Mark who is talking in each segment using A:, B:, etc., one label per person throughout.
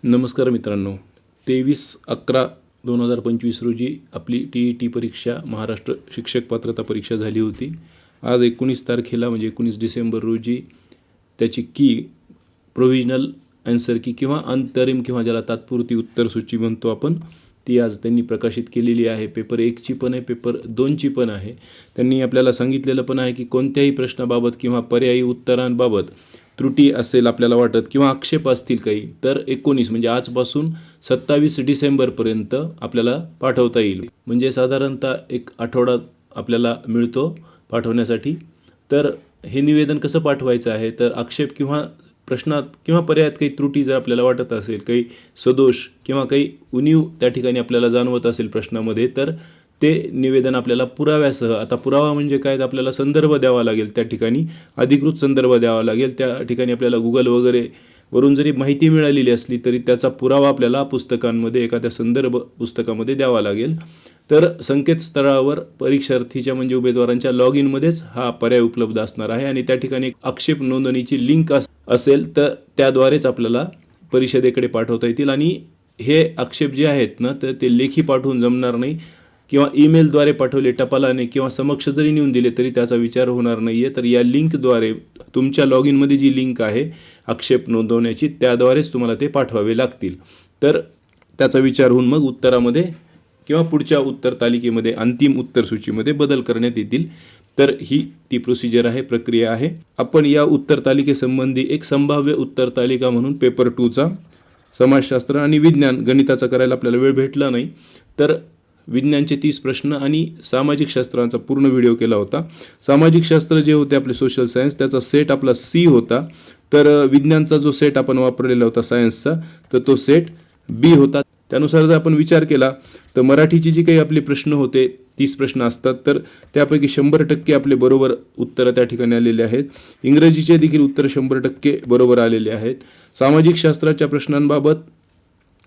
A: नमस्कार मित्रांनो, 23/11/2025 रोजी आपली TET परीक्षा महाराष्ट्र शिक्षक पात्रता परीक्षा झाली होती. आज 19 तारखेला म्हणजे 19 डिसेंबर रोजी त्याची प्रोव्हिजनल आन्सर की किंवा अंतरिम किंवा ज्याला तात्पुरती उत्तरसूची म्हणतो आपण, ती आज त्यांनी प्रकाशित केलेली आहे. पेपर 1ची पण आहे, पेपर 2ची पण आहे. त्यांनी आपल्याला सांगितलेलं पण आहे की कोणत्याही प्रश्नाबाबत किंवा पर्यायी उत्तरांबाबत त्रुटी असेल आपल्याला वाटत किंवा आक्षेप असतील काही, तर 19 म्हणजे आजपासून 27 डिसेंबरपर्यंत आपल्याला पाठवता येईल. म्हणजे साधारणतः एक आठवडा आपल्याला मिळतो पाठवण्यासाठी. तर हे निवेदन कसं पाठवायचं आहे, तर आक्षेप किंवा प्रश्नात किंवा पर्यायात काही त्रुटी जर आपल्याला वाटत असेल, काही सदोष किंवा काही उणीव त्या ठिकाणी आपल्याला जाणवत असेल प्रश्नामध्ये, तर ते निवेदन आपल्याला पुराव्यासह, आता पुरावा म्हणजे काय, तर आपल्याला संदर्भ द्यावा लागेल, त्या ठिकाणी अधिकृत संदर्भ द्यावा लागेल. त्या ठिकाणी आपल्याला गुगल वगैरे वरून जरी माहिती मिळालेली असली तरी त्याचा पुरावा आपल्याला पुस्तकांमध्ये एखाद्या संदर्भ पुस्तकामध्ये द्यावा लागेल. तर संकेतस्थळावर परीक्षार्थीच्या म्हणजे उमेदवारांच्या लॉग इनमध्येच हा पर्याय उपलब्ध असणार आहे आणि त्या ठिकाणी आक्षेप नोंदणीची लिंक असेल तर त्याद्वारेच आपल्याला परिषदेकडे पाठवता येतील. आणि हे आक्षेप जे आहेत ना, तर ते लेखी पाठवून जमणार नाही किंवा ईमेलद्वारे पाठवले टपालाने किंवा समक्ष जरी नेऊन दिले तरी त्याचा विचार होणार नाही आहे. तर या लिंकद्वारे तुमच्या लॉग इनमध्ये जी लिंक आहे आक्षेप नोंदवण्याची, त्याद्वारेच तुम्हाला ते पाठवावे लागतील. तर त्याचा विचार होऊन मग उत्तरामध्ये किंवा पुढच्या उत्तर तालिकेमध्ये अंतिम उत्तरसूचीमध्ये बदल करण्यात येतील. तर ही ती प्रोसिजर आहे, प्रक्रिया आहे. आपण या उत्तर तालिकेसंबंधी एक संभाव्य उत्तर तालिका म्हणून पेपर 2चा समाजशास्त्र आणि विज्ञान गणिताचा करायला आपल्याला वेळ भेटला नाही, तर विज्ञानचे 30 प्रश्न आणि सामाजिक शास्त्रांचा पूर्ण व्हिडिओ केला होता. सामाजिक शास्त्र जे होते आपले सोशल सायन्स, त्याचा सेट आपला C होता. तर विज्ञानचा जो सेट आपण वापरलेला होता सायन्सचा, तर तो सेट B होता. त्यानुसार जर आपण विचार केला तर मराठीची जी काही आपले प्रश्न होते, 30 प्रश्न असतात, तर त्यापैकी 100% आपले बरोबर उत्तरं त्या ठिकाणी आलेले आहेत. इंग्रजीचे देखील उत्तर 100% बरोबर आलेले आहेत. सामाजिक शास्त्राच्या प्रश्नांबाबत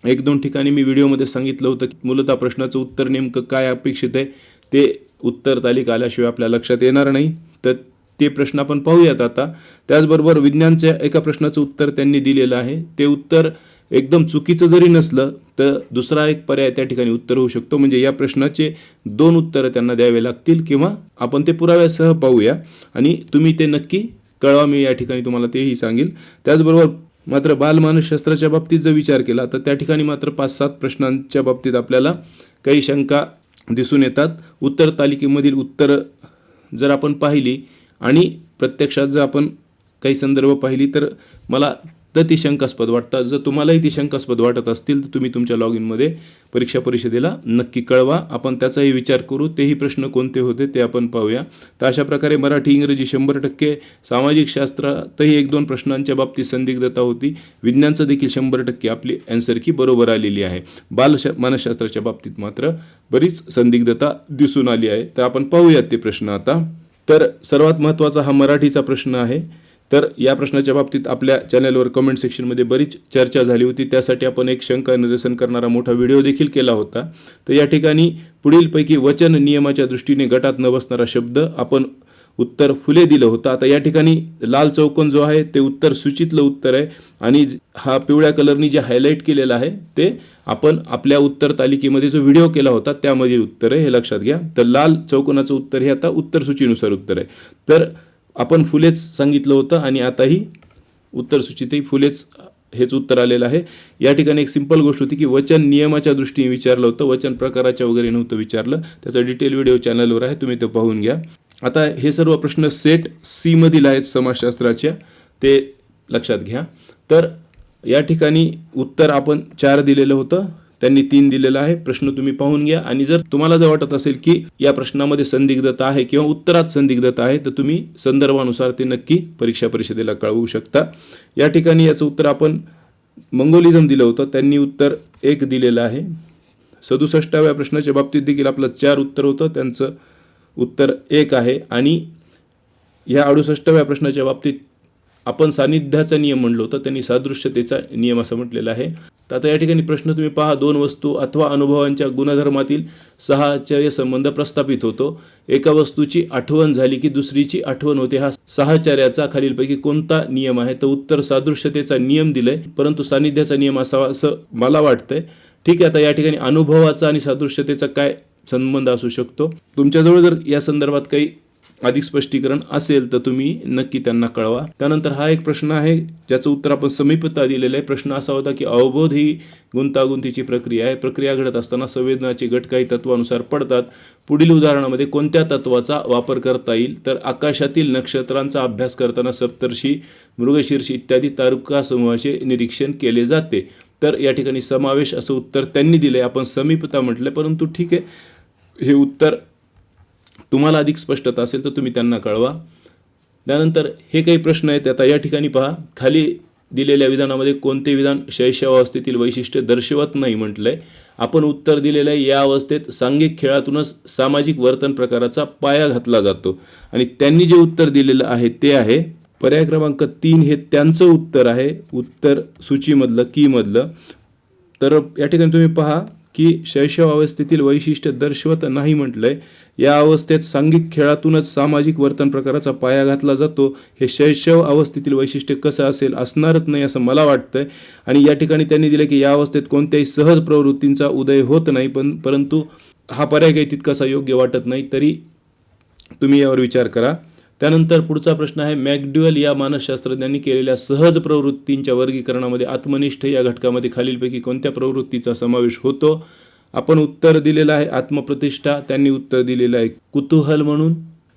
A: 1-2 ठिकाणी मी व्हिडिओमध्ये सांगितलं होतं की मूलतः प्रश्नाचं उत्तर नेमकं काय अपेक्षित आहे ते उत्तर तालिका आल्याशिवाय आपल्या लक्षात येणार नाही. तर ते प्रश्न आपण पाहूयात आता. त्याचबरोबर विज्ञानच्या एका प्रश्नाचं उत्तर त्यांनी दिलेलं आहे. ते उत्तर एकदम चुकीचं जरी नसलं तर दुसरा एक पर्याय त्या ठिकाणी उत्तर होऊ शकतो. म्हणजे या प्रश्नाचे 2 उत्तरं त्यांना द्यावे लागतील किंवा आपण ते पुराव्यासह पाहूया आणि तुम्ही ते नक्की कळवा. मी या ठिकाणी तुम्हाला तेही सांगेल. त्याचबरोबर मात्र बालमानसशास्त्राच्या बाबतीत जर विचार केला तर त्या ठिकाणी मात्र 5-7 प्रश्नांच्या बाबतीत आपल्याला काही शंका दिसून येतात. उत्तर तालिकेमधील उत्तरं जर आपण पाहिली आणि प्रत्यक्षात जर आपण काही संदर्भ पाहिली तर मला ती शंकास्पद वाटतात. जर तुम्हालाही ती शंकास्पद वाटत असतील तर तुम्ही तुमच्या लॉग इनमध्ये परीक्षा परिषदेला नक्की कळवा. आपण त्याचाही विचार करू. तेही प्रश्न कोणते होते ते आपण पाहूया. तर अशा प्रकारे मराठी इंग्रजी 100%, सामाजिक शास्त्रातही 1-2 प्रश्नांच्या बाबतीत संदिग्धता होती. विज्ञानचं देखील 100% आपली आन्सर की बरोबर आलेली आहे. मानसशास्त्राच्या बाबतीत मात्र बरीच संदिग्धता दिसून आली आहे. तर आपण पाहूयात ते प्रश्न आता. तर सर्वात महत्त्वाचा हा मराठीचा प्रश्न आहे. तर या प्रश्नाच्या बाबतीत आपल्या चॅनलवर कमेंट सेक्शनमध्ये बरीच चर्चा झाली होती. त्यासाठी आपण एक शंका निरसन करणारा मोठा व्हिडिओ देखील केला होता. तर या ठिकाणी पुढीलपैकी वचन नियमाच्या दृष्टीने गटात न बसणारा शब्द आपण उत्तर फुले दिलं होतं. आता या ठिकाणी लाल चौकोन जो आहे ते उत्तर सूचीतलं उत्तर आहे आणि हा पिवळ्या कलरनी जे हायलाईट केलेलं आहे ते आपण आपल्या उत्तर तालिकेमध्ये जो व्हिडिओ केला होता त्यामधील उत्तर आहे, हे लक्षात घ्या. तर लाल चौकोनाचं उत्तर हे आता उत्तर सूचीनुसार उत्तर आहे. तर आपण फुलेच सांगितलं होतं आणि आताही उत्तर सूचीतही फुलेच हेच उत्तर आलेलं आहे. या ठिकाणी एक सिंपल गोष्ट होती की वचन नियमाच्या दृष्टीने विचारलं होतं, वचन प्रकाराच्या वगैरे नव्हतं विचारलं. त्याचा डिटेल व्हिडिओ चॅनलवर आहे, तुम्ही ते पाहून घ्या. आता हे सर्व प्रश्न सेट C मधील आहेत समाजशास्त्राच्या, ते लक्षात घ्या. तर या ठिकाणी उत्तर आपण 4 दिलेलं होतं, त्यांनी 3 दिलेलं आहे. प्रश्न तुम्ही पाहून घ्या आणि जर तुम्हाला जर वाटत असेल की या प्रश्नामध्ये संदिग्धता आहे किंवा उत्तरात संदिग्धता आहे तर तुम्ही संदर्भानुसार ते नक्की परीक्षा परिषदेला कळवू शकता. या ठिकाणी याचं उत्तर आपण मंगोलिझम दिलं होतं, त्यांनी उत्तर 1 दिलेलं आहे. 67व्या प्रश्नाच्या बाबतीत देखील आपलं 4 उत्तर होतं, त्यांचं उत्तर 1 आहे. आणि ह्या 68व्या प्रश्नाच्या बाबतीत आपण सान्निध्याचा नियम म्हणलो होतं, त्यांनी सादृश्यतेचा नियम असं म्हटलेलं आहे. तर आता या ठिकाणी प्रश्न तुम्ही पहा, दोन वस्तू अथवा अनुभवांच्या गुणधर्मातील साहचर्य संबंध प्रस्थापित होतो. एका वस्तूची आठवण झाली की दुसरीची आठवण होते. हा साहचर्याचा खालीलपैकी कोणता नियम आहे? तर उत्तर सादृश्यतेचा नियम दिलंय, परंतु सान्निध्याचा नियम असावा असं मला वाटतंय. ठीक आहे, आता या ठिकाणी अनुभवाचा आणि सादृश्यतेचा काय संबंध असू शकतो? तुमच्याजवळ जर या संदर्भात काही अधिक स्पष्टीकरण असेल तर तुम्ही नक्की त्यांना कळवा. त्यानंतर हा एक प्रश्न आहे ज्याचं उत्तर आपण समीपता दिलेलं आहे. प्रश्न असा होता की अवबोध ही गुंतागुंतीची प्रक्रिया आहे. प्रक्रिया घडत असताना संवेदनाचे गट काही तत्वानुसार पडतात. पुढील उदाहरणामध्ये कोणत्या तत्वाचा वापर करता येईल? तर आकाशातील नक्षत्रांचा अभ्यास करताना सप्तर्षी, मृगशीर्ष इत्यादी तारका समूहाचे निरीक्षण केले जाते. तर या ठिकाणी समावेश असं उत्तर त्यांनी दिले. आपण समीपता म्हटलं, परंतु ठीक आहे, हे उत्तर तुम्हाला अधिक स्पष्टता असेल तर तुम्ही त्यांना कळवा. त्यानंतर हे काही प्रश्न आहेत. आता या ठिकाणी पहा, खाली दिलेल्या विधानामध्ये कोणते विधान शैशवावस्थेतील वैशिष्ट्य दर्शवत नाही म्हटलंय. आपण उत्तर दिलेलं आहे, या अवस्थेत सांघिक खेळातूनच सामाजिक वर्तन प्रकाराचा पाया घातला जातो. आणि त्यांनी जे उत्तर दिलेलं आहे ते आहे पर्याय क्रमांक 3, हे त्यांचं उत्तर आहे, उत्तर सूचीमधलं की मधलं. तर या ठिकाणी तुम्ही पहा की शैशव अवस्थेतील वैशिष्ट्य दर्शवत नाही म्हटलंय. या अवस्थेत सांघिक खेळातूनच सामाजिक वर्तन प्रकाराचा पाया घातला जातो. हे शैशव अवस्थेतील वैशिष्ट्य कसं असेल? असणारच नाही असं मला वाटतंय. आणि या ठिकाणी त्यांनी दिलं की या अवस्थेत कोणत्याही सहज प्रवृत्तींचा उदय होत नाही, परंतु हा पर्याय काही तितकासा योग्य वाटत नाही. तरी तुम्ही यावर विचार करा. त्यानंतर पुढचा प्रश्न आहे, मॅकडुवेल या मानसशास्त्रज्ञांनी केलेल्या सहज प्रवृत्तींच्या वर्गीकरणामध्ये आत्मनिष्ठ या घटकामध्ये खालीलपैकी कोणत्या प्रवृत्तीचा समावेश होतो? आपण उत्तर दिलेलं आहे आत्मप्रतिष्ठा, त्यांनी उत्तर दिलेलं आहे कुतूहल म्हणून.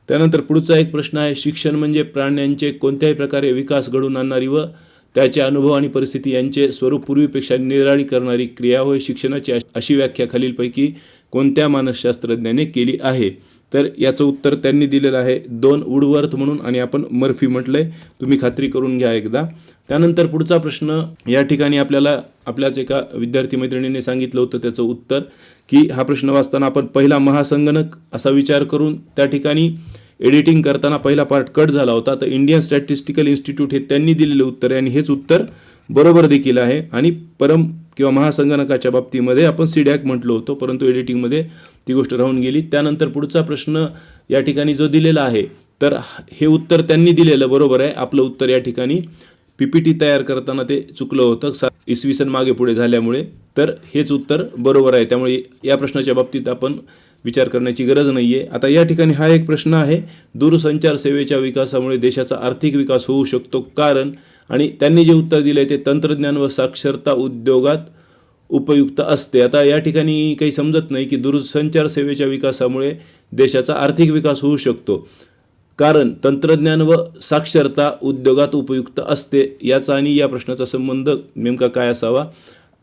A: त्यानंतर पुढचा एक प्रश्न आहे, शिक्षण म्हणजे प्राण्यांचे कोणत्याही प्रकारे विकास घडवून आणणारी व त्याचे अनुभव आणि परिस्थिती यांचे स्वरूप पूर्वीपेक्षा निराळी करणारी क्रिया होय. शिक्षणाची अशी व्याख्या खालीलपैकी कोणत्या मानसशास्त्रज्ञाने केली आहे? तर याचं उत्तर त्यांनी दिलेलं आहे 2 वुडवर्थ म्हणून, आणि आपण मर्फी म्हटलंय. तुम्ही खात्री करून घ्या एकदा. त्यानंतर पुढचा प्रश्न, या ठिकाणी आपल्याच एका विद्यार्थी मैत्रिणीने सांगितलं होतं त्याचं उत्तर, की हा प्रश्न वाचताना आपण पहिला महासंगणक असा विचार करून त्या ठिकाणी एडिटिंग करताना पहिला पार्ट कट झाला होता. तर इंडियन स्टॅटिस्टिकल इन्स्टिट्यूट हे त्यांनी दिलेलं उत्तर आहे आणि हेच उत्तर बरोबर देखील आहे. आणि किंवा महासंगणकाच्या बाबतीमध्ये आपण सीडॅक म्हटलो होतो, परंतु एडिटिंगमध्ये ती गोष्ट राहून गेली. त्यानंतर पुढचा प्रश्न या ठिकाणी जो दिलेला आहे, तर हे उत्तर त्यांनी दिलेलं बरोबर आहे. आपलं उत्तर या ठिकाणी PPT तयार करताना ते चुकलं होतं इसवी सन मागे पुढे झाल्यामुळे. तर हेच उत्तर बरोबर आहे. त्यामुळे या प्रश्नाच्या बाबतीत आपण विचार करण्याची गरज नाही आहे. आता या ठिकाणी हा एक प्रश्न आहे, दूरसंचार सेवेच्या विकासामुळे देशाचा आर्थिक विकास होऊ शकतो कारण, आणि त्यांनी जे उत्तर दिले ते तंत्रज्ञान व साक्षरता उद्योगात उपयुक्त असते. आता या ठिकाणी काही समजत नाही की दूरसंचार सेवेच्या विकासामुळे देशाचा आर्थिक विकास होऊ शकतो कारण तंत्रज्ञान व साक्षरता उद्योगात उपयुक्त असते, याचा आणि या प्रश्नाचा संबंध नेमका काय असावा?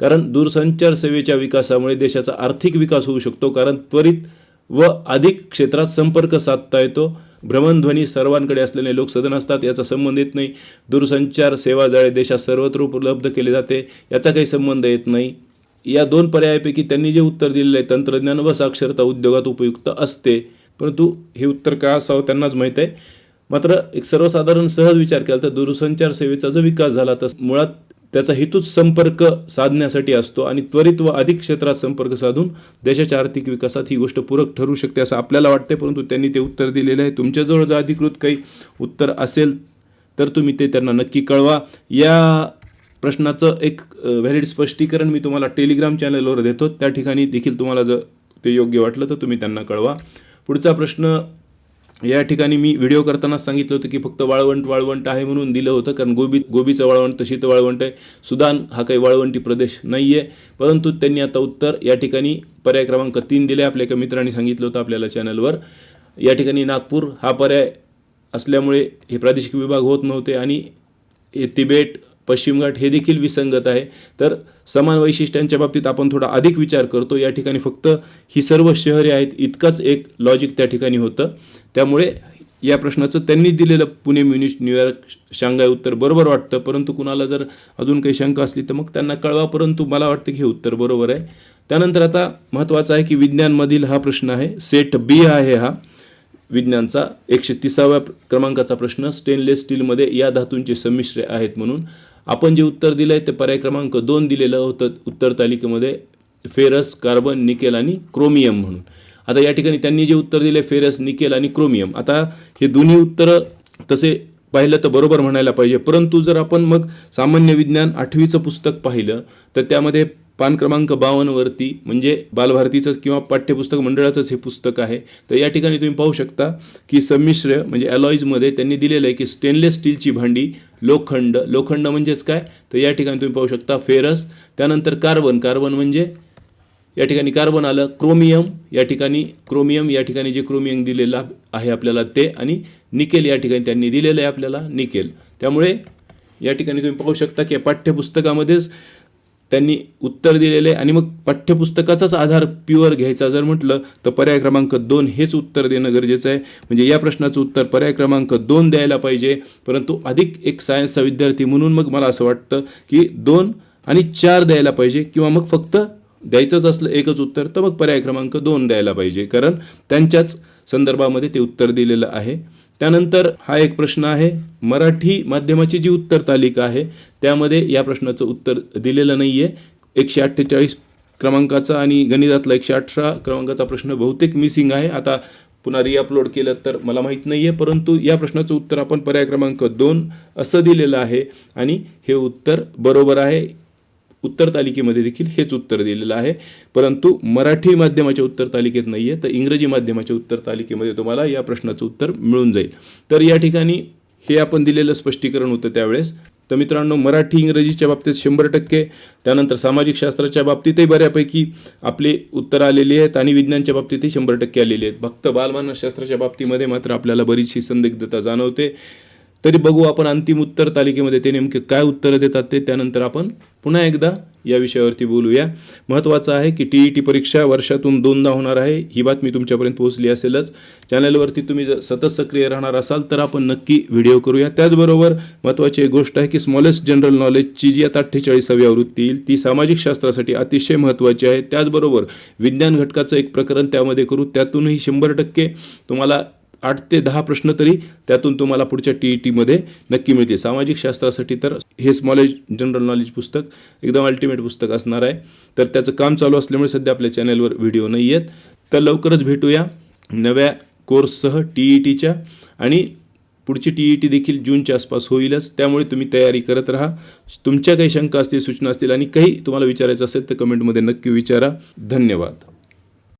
A: कारण दूरसंचार सेवेच्या विकासामुळे देशाचा आर्थिक विकास होऊ शकतो कारण त्वरित व अधिक क्षेत्रात संपर्क साधता येतो. भ्रमणध्वनी सर्वांकडे असलेले लोकसदन असतात, याचा संबंध येत नाही. दूरसंचार सेवा जाळे देशात सर्वत्र उपलब्ध केले जाते, याचा काही संबंध येत नाही. या 2 पर्यायापैकी त्यांनी जे उत्तर दिलेलं आहे तंत्रज्ञान व साक्षरता उद्योगात उपयुक्त असते, परंतु हे उत्तर काय असावं त्यांनाच माहीत आहे. मात्र एक सर्वसाधारण सहज विचार केला तर दूरसंचार सेवेचा जो विकास झाला तर मुळात त्याचा हेतूच संपर्क साधण्यासाठी असतो आणि त्वरित व अधिक क्षेत्रात संपर्क साधून देशाच्या आर्थिक विकासात ही गोष्ट पूरक ठरू शकते असं आपल्याला वाटते, परंतु त्यांनी ते उत्तर दिलेलं आहे. तुमच्याजवळ जर अधिकृत काही उत्तर असेल तर तुम्ही ते त्यांना नक्की कळवा. या प्रश्नाचं एक व्हॅलिड स्पष्टीकरण मी तुम्हाला टेलिग्राम चॅनलवर देतो, त्या ठिकाणी देखील तुम्हाला जर ते योग्य वाटलं तर तुम्ही त्यांना कळवा. पुढचा प्रश्न, या ठिकाणी मी व्हिडिओ करताना सांगितलं होतं की फक्त वाळवंट आहे म्हणून दिलं होतं, कारण गोबीचं वाळवंट शीत वाळवंट आहे. सुदान हा काही वाळवंटी प्रदेश नाही आहे, परंतु त्यांनी आता उत्तर या ठिकाणी पर्याय क्रमांक 3 दिले. आपल्या एका मित्रांनी सांगितलं होतं आपल्याला चॅनलवर. या ठिकाणी नागपूर हा पर्याय असल्यामुळे हे प्रादेशिक विभाग होत नव्हते आणि हे तिबेट, पश्चिम घाट हे देखील विसंगत आहे. तर समान वैशिष्ट्यांच्या बाबतीत आपण थोडा अधिक विचार करतो. या ठिकाणी फक्त ही सर्व शहरे आहेत इतकंच एक लॉजिक त्या ठिकाणी होतं. त्यामुळे या प्रश्नाचं त्यांनी दिलेलं पुणे, म्युनिच, न्यूयॉर्क, शांघाय उत्तर बरोबर वाटतं, परंतु कुणाला जर अजून काही शंका असली तर मग त्यांना कळवा, परंतु मला वाटतं की हे उत्तर बरोबर आहे. त्यानंतर आता महत्त्वाचा आहे की विज्ञानमधील हा प्रश्न आहे, सेट B आहे हा विज्ञानचा 130व्या क्रमांकाचा प्रश्न. स्टेनलेस स्टीलमध्ये या धातूंचे संमिश्र आहेत म्हणून. आपण जे उत्तर दिलं आहे ते पर्याय क्रमांक 2 दिलेलं होतं उत्तर तालिकेमध्ये, फेरस, कार्बन, निकेल आणि क्रोमियम म्हणून. आता या ठिकाणी त्यांनी जे उत्तर दिले फेरस, निकेल आणि क्रोमियम, आता हे दोन्ही उत्तरं तसे पाहिलं तर बरोबर म्हणायला पाहिजे, परंतु जर आपण मग सामान्य विज्ञान 8वीचं पुस्तक पाहिलं तर त्यामध्ये पान क्रमांक 52 वरती, म्हणजे बालभारतीचंच किंवा पाठ्यपुस्तक मंडळाचंच हे पुस्तक आहे, तर या ठिकाणी तुम्ही पाहू शकता की संमिश्र म्हणजे अलॉईजमध्ये त्यांनी दिलेलं आहे की स्टेनलेस स्टीलची भांडी, लोखंड, लोखंड म्हणजेच काय, तर या ठिकाणी तुम्ही पाहू शकता फेरस, त्यानंतर कार्बन, कार्बन म्हणजे या ठिकाणी कार्बन आलं, क्रोमियम या ठिकाणी जे क्रोमियम दिलेलं आहे आपल्याला ते, आणि निकेल या ठिकाणी त्यांनी दिलेलं आहे आपल्याला निकेल. त्यामुळे या ठिकाणी तुम्ही पाहू शकता की पाठ्यपुस्तकामध्येच त्यांनी उत्तर दिलेलं आहे, आणि मग पाठ्यपुस्तकाचाच आधार प्युअर घ्यायचा जर म्हटलं तर पर्याय क्रमांक 2 हेच उत्तर देणं गरजेचं आहे. म्हणजे या प्रश्नाचं उत्तर पर्याय क्रमांक 2 द्यायला पाहिजे, परंतु अधिक एक सायन्सचा विद्यार्थी म्हणून मग मला असं वाटतं की 2 आणि 4 द्यायला पाहिजे, किंवा मग फक्त द्यायचंच असलं एकच उत्तर तर मग पर्याय क्रमांक 2 द्यायला पाहिजे, कारण त्यांच्याच संदर्भामध्ये ते उत्तर दिलेलं आहे. त्यानंतर हा एक प्रश्न आहे, मराठी माध्यमाची जी उत्तर तालिका आहे त्यामध्ये या प्रश्नाचं उत्तर दिलेलं नाही आहे. 148 क्रमांकाचा आणि गणितातला 118 क्रमांकाचा प्रश्न बहुतेक मिसिंग आहे. आता पुन्हा रिअपलोड केलं तर मला माहीत नाही आहे, परंतु या प्रश्नाचं उत्तर आपण पर्याय क्रमांक 2 असं दिलेलं आहे, आणि हे उत्तर बरोबर आहे. उत्तर तालिकेमध्ये देखील हेच उत्तर दिलेलं आहे, परंतु मराठी माध्यमाच्या उत्तर तालिकेत नाही आहे, तर इंग्रजी माध्यमाच्या उत्तर तालिकेमध्ये तुम्हाला या प्रश्नाचं उत्तर मिळून जाईल. तर या ठिकाणी हे आपण दिलेलं स्पष्टीकरण होतं त्यावेळेस. तर मित्रांनो, मराठी इंग्रजीच्या बाबतीत 100%, त्यानंतर सामाजिक शास्त्राच्या बाबतीतही बऱ्यापैकी आपले उत्तर आलेली आहेत, आणि विज्ञानच्या बाबतीतही 100% आलेली आहेत. फक्त बालमानसशास्त्राच्या बाबतीमध्ये मात्र आपल्याला बरीचशी संदिग्धता जाणवते. तरी बघू आपण अंतिम उत्तर तालिकेमध्ये ते नेमके काय उत्तरं देतात ते, त्यानंतर आपण पुन्हा एकदा या विषयावरती बोलूया. महत्त्वाचं आहे की TET परीक्षा वर्षातून 2दा होणार आहे, ही बातमी तुमच्यापर्यंत पोहोचली असेलच. चॅनलवरती तुम्ही जर सतत सक्रिय राहणार असाल तर आपण नक्की व्हिडिओ करूया. त्याचबरोबर महत्त्वाची एक गोष्ट आहे की स्मॉलेस्ट जनरल नॉलेजची जी आता 48वी आवृत्ती येईल ती सामाजिक शास्त्रासाठी अतिशय महत्त्वाची आहे. त्याचबरोबर विज्ञान घटकाचं एक प्रकरण त्यामध्ये करू, त्यातूनही 100% तुम्हाला 8 ते 10 प्रश्न तरी त्यातून तुम्हाला पुढच्या TETमध्ये नक्की मिळते. सामाजिक शास्त्रासाठी तर हे स्मॉलेज जनरल नॉलेज पुस्तक एकदम अल्टिमेट पुस्तक असणार आहे. तर त्याचं काम चालू असल्यामुळे सध्या आपल्या चॅनलवर व्हिडिओ नाही आहेत. तर लवकरच भेटूया नव्या कोर्ससह TETच्या, आणि पुढची TET देखील जूनच्या आसपास होईलच, त्यामुळे तुम्ही तयारी करत राहा. तुमच्या काही शंका असतील, सूचना असतील आणि काही तुम्हाला विचारायचं असेल तर कमेंटमध्ये नक्की विचारा. धन्यवाद.